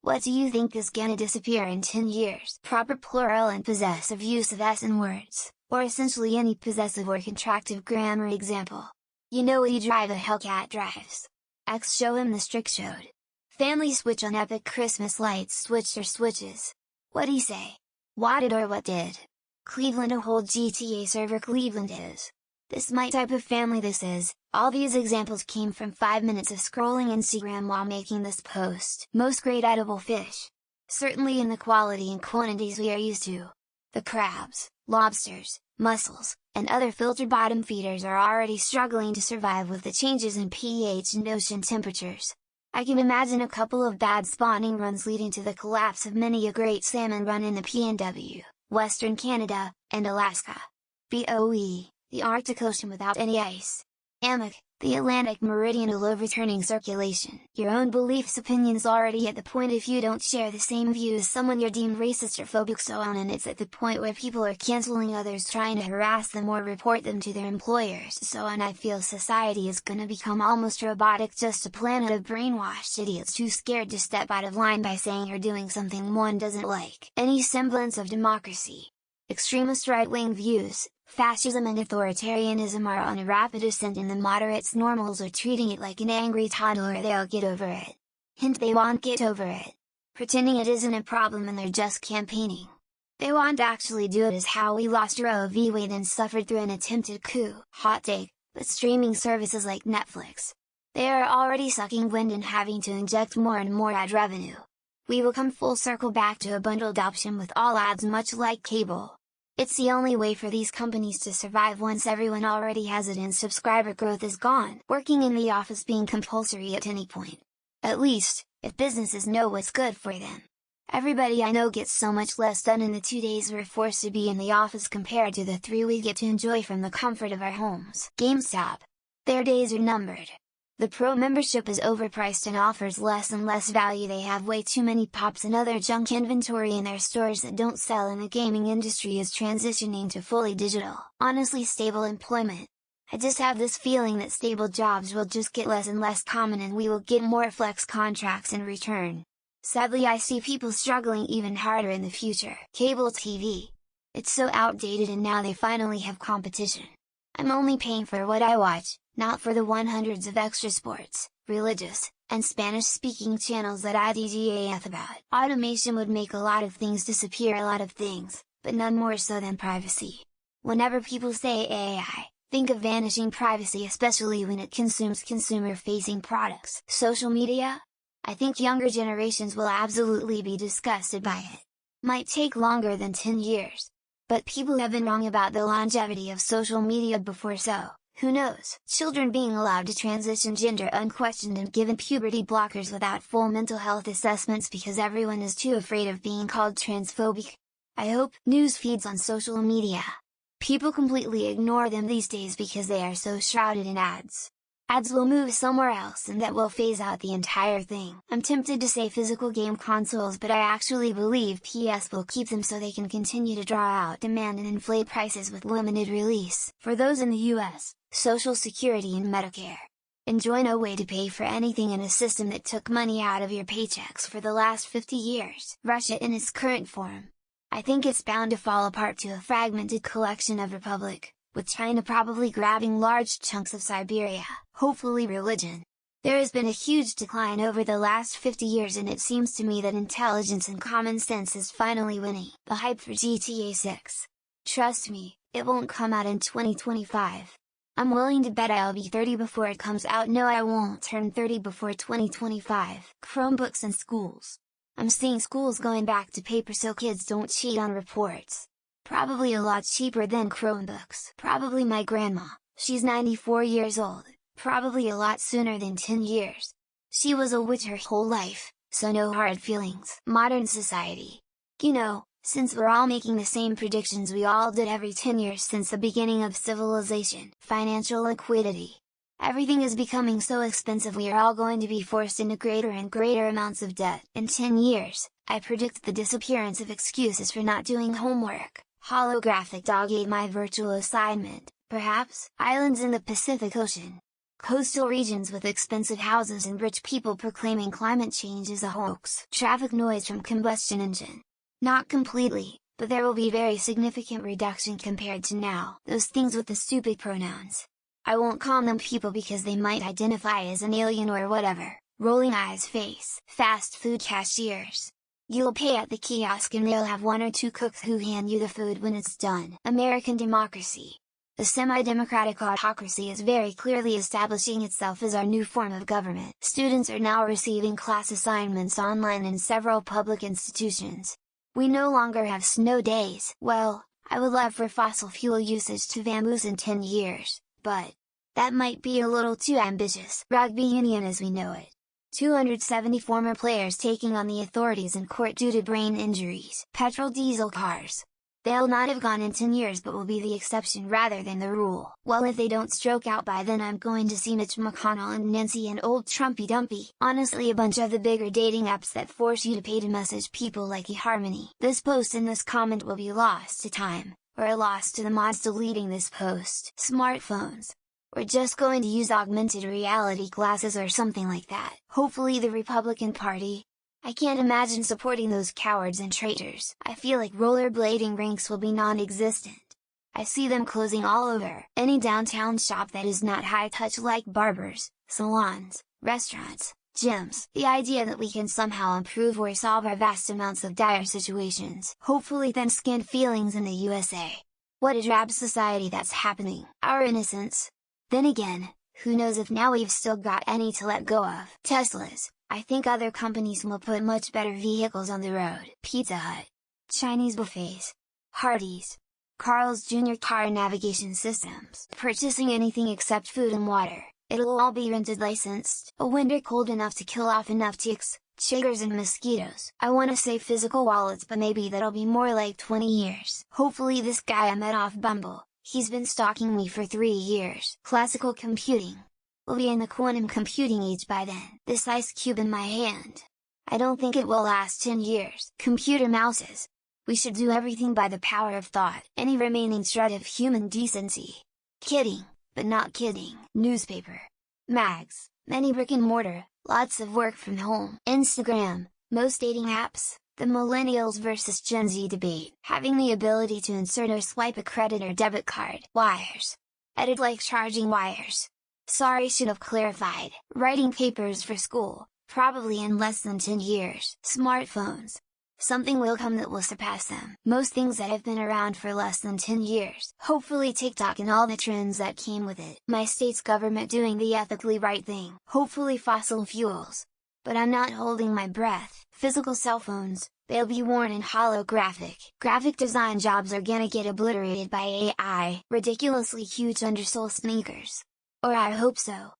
What do you think is gonna disappear in 10 years? Proper plural and possessive use of s in words, or essentially any possessive or contractive grammar. Example. You know we drive a Hellcat drives. X show him the strict showed. Family switch on epic Christmas lights switched or switches. What'd he say? What did or what did? Cleveland a whole GTA server Cleveland is. This my type of family this is. All these examples came from 5 minutes of scrolling Instagram while making this post. Most great edible fish. Certainly in the quality and quantities we are used to. The crabs, lobsters, mussels, and other filtered bottom feeders are already struggling to survive with the changes in pH and ocean temperatures. I can imagine a couple of bad spawning runs leading to the collapse of many a great salmon run in the PNW, Western Canada, and Alaska. BOE, the Arctic Ocean without any ice. AMOC, the Atlantic Meridional overturning circulation. Your own beliefs opinions already at the point if you don't share the same view as someone you're deemed racist or phobic so on, and it's at the point where people are canceling others trying to harass them or report them to their employers so on. I feel society is gonna become almost robotic, just a planet of brainwashed idiots too scared to step out of line by saying or doing something one doesn't like. Any semblance of democracy. Extremist right-wing views, fascism and authoritarianism are on a rapid ascent, and the moderates normals are treating it like an angry toddler. They'll get over it. Hint, they won't get over it. Pretending it isn't a problem and they're just campaigning. They won't actually do it, is how we lost Roe v. Wade and suffered through an attempted coup. Hot take, but streaming services like Netflix. They are already sucking wind and having to inject more and more ad revenue. We will come full circle back to a bundled option with all ads, much like cable. It's the only way for these companies to survive once everyone already has it and subscriber growth is gone. Working in the office being compulsory at any point. At least, if businesses know what's good for them. Everybody I know gets so much less done in the 2 days we're forced to be in the office compared to the 3 we get to enjoy from the comfort of our homes. GameStop. Their days are numbered. The Pro membership is overpriced and offers less and less value. They have way too many pops and other junk inventory in their stores that don't sell, and the gaming industry is transitioning to fully digital. Honestly, stable employment. I just have this feeling that stable jobs will just get less and less common and we will get more flex contracts in return. Sadly, I see people struggling even harder in the future. Cable TV. It's so outdated, and now they finally have competition. I'm only paying for what I watch, not for the hundreds of extra sports, religious, and Spanish-speaking channels that I DGAF about. Automation would make a lot of things disappear, a lot of things, but none more so than privacy. Whenever people say AI, think of vanishing privacy, especially when it consumes consumer-facing products. Social media? I think younger generations will absolutely be disgusted by it. Might take longer than 10 years. But people have been wrong about the longevity of social media before, so who knows? Children being allowed to transition gender unquestioned and given puberty blockers without full mental health assessments because everyone is too afraid of being called transphobic. I hope. News feeds on social media. People completely ignore them these days because they are so shrouded in ads. Ads will move somewhere else and that will phase out the entire thing. I'm tempted to say physical game consoles, but I actually believe PS will keep them so they can continue to draw out demand and inflate prices with limited release. For those in the US, Social Security and Medicare. Enjoy no way to pay for anything in a system that took money out of your paychecks for the last 50 years. Russia in its current form. I think it's bound to fall apart to a fragmented collection of republic, with China probably grabbing large chunks of Siberia. Hopefully religion. There has been a huge decline over the last 50 years, and it seems to me that intelligence and common sense is finally winning. The hype for GTA 6. Trust me, it won't come out in 2025. I'm willing to bet I'll be 30 before it comes out. No, I won't turn 30 before 2025. Chromebooks in schools. I'm seeing schools going back to paper so kids don't cheat on reports. Probably a lot cheaper than Chromebooks. Probably my grandma, she's 94 years old, probably a lot sooner than 10 years. She was a witch her whole life, so no hard feelings. Modern society. You know, since we're all making the same predictions we all did every 10 years since the beginning of civilization. Financial liquidity. Everything is becoming so expensive, we are all going to be forced into greater and greater amounts of debt. In 10 years, I predict the disappearance of excuses for not doing homework. Holographic dog ate my virtual assignment, perhaps. Islands in the Pacific Ocean. Coastal regions with expensive houses and rich people proclaiming climate change is a hoax. Traffic noise from combustion engine. Not completely, but there will be very significant reduction compared to now. Those things with the stupid pronouns. I won't call them people because they might identify as an alien or whatever. Rolling eyes face. Fast food cashiers. You'll pay at the kiosk and they'll have one or two cooks who hand you the food when it's done. American democracy. The semi-democratic autocracy is very clearly establishing itself as our new form of government. Students are now receiving class assignments online in several public institutions. We no longer have snow days. Well, I would love for fossil fuel usage to vamoose in 10 years, but that might be a little too ambitious. Rugby union as we know it. 270 former players taking on the authorities in court due to brain injuries. Petrol diesel cars. They'll not have gone in 10 years but will be the exception rather than the rule. Well, if they don't stroke out by then, I'm going to see Mitch McConnell and Nancy and old Trumpy Dumpy. Honestly, a bunch of the bigger dating apps that force you to pay to message people like eHarmony. This post and this comment will be lost to time, or a loss to the mods deleting this post. Smartphones. We're just going to use augmented reality glasses or something like that. Hopefully the Republican Party. I can't imagine supporting those cowards and traitors. I feel like rollerblading rinks will be non-existent. I see them closing all over. Any downtown shop that is not high-touch like barbers, salons, restaurants, gyms. The idea that we can somehow improve or solve our vast amounts of dire situations. Hopefully thin-skinned feelings in the USA. What a drab society that's happening. Our innocence. Then again, who knows if now we've still got any to let go of. Teslas. I think other companies will put much better vehicles on the road. Pizza Hut. Chinese buffets. Hardee's. Carl's Jr. Car Navigation Systems. Purchasing anything except food and water, it'll all be rented licensed. A winter cold enough to kill off enough ticks, chiggers and mosquitoes. I wanna say physical wallets, but maybe that'll be more like 20 years. Hopefully this guy I met off Bumble, he's been stalking me for 3 years. Classical computing. We'll be in the quantum computing age by then. This ice cube in my hand. I don't think it will last 10 years. Computer mouses. We should do everything by the power of thought. Any remaining shred of human decency. Kidding, but not kidding. Newspaper. Mags. Many brick and mortar, lots of work from home. Instagram. Most dating apps. The millennials versus Gen Z debate. Having the ability to insert or swipe a credit or debit card. Wires. Edit like charging wires. Sorry, should have clarified. Writing papers for school, probably in less than 10 years. Smartphones. Something will come that will surpass them. Most things that have been around for less than 10 years. Hopefully TikTok and all the trends that came with it. My state's government doing the ethically right thing. Hopefully fossil fuels. But I'm not holding my breath. Physical cell phones, they'll be worn in holographic. Graphic design jobs are gonna get obliterated by AI. Ridiculously huge undersole sneakers. Or I hope so.